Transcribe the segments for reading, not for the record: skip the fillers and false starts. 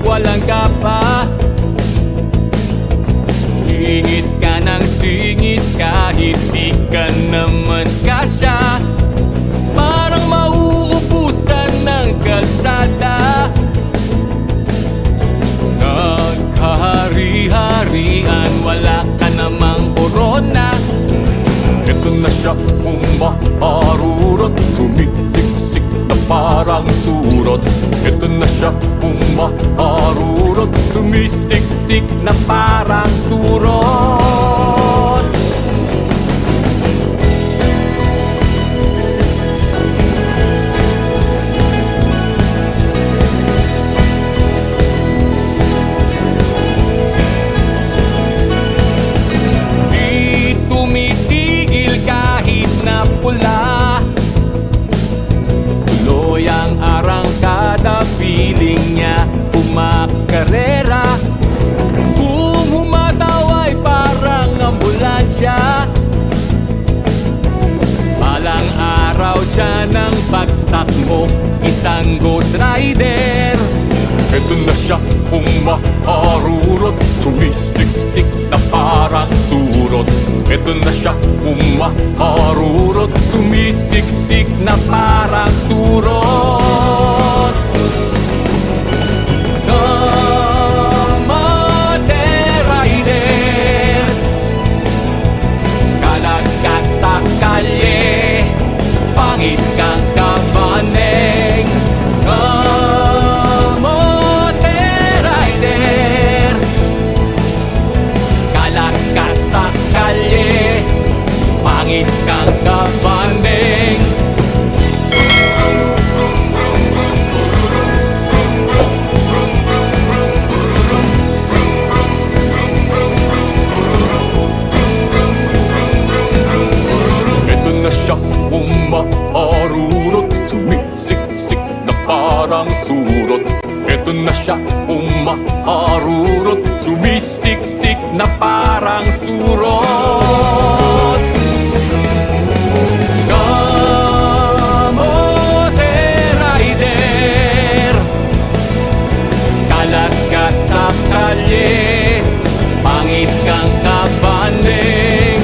walang kapa. Singit ka ng singit kahit di ka naman kasya. Parang mauubusan ng kalsada. Nagkahari-harian, wala ka namang korona. Ito na siya, umaarurot, sumisiksik na parang surot. Ito na siya, umaarurot, sumisiksik na parang surot. Di tumitigil kahit na pula. Tuloy ang arangkada, feeling niya umakarera. Kung humataw ay parang ambulansya. Balang araw dyan ang bagsak mo, isang ghost rider. Ito na siya, umaarurot, sumisiksik na parang surot. Ito na siya, umaarurot, sumisiksik na parang surot. Kamote rider, kalag ka sa kalye, pangit kang kabaneng. Kamote rider, kalag ka sa kalye, pangit kang kabanding. Ito na siya, umaarurot, sumisiksik na parang surot. Ito na siya, umaarurot, sumisiksik na parang surot. Kamote rider, kalag ka sa kalye, pangit kang kabanding.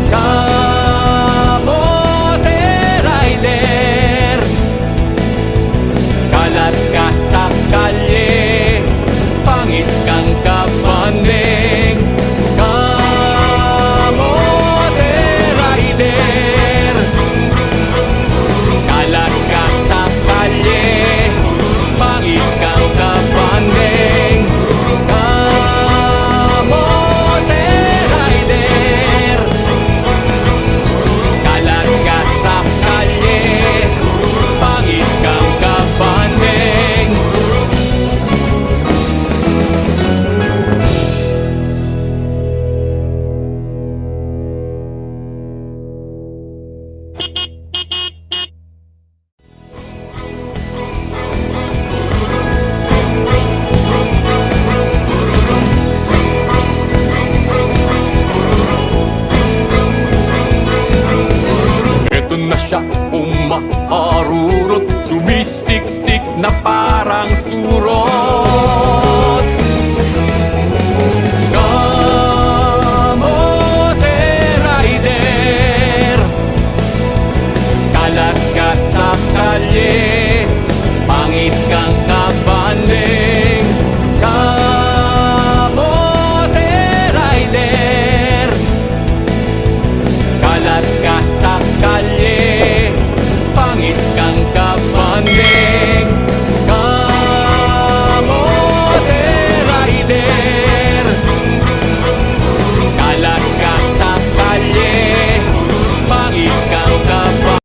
Kamote rider, kalag ka sa kalye, pangit kang kabanding. Kamote rider, kalag ka sa kalye, pangit kang kabanding. Kamote rider, kalag ka sa kalye, pangit kang kabanding. Ito na siya, umaarurot, sumisiksik na parang surot.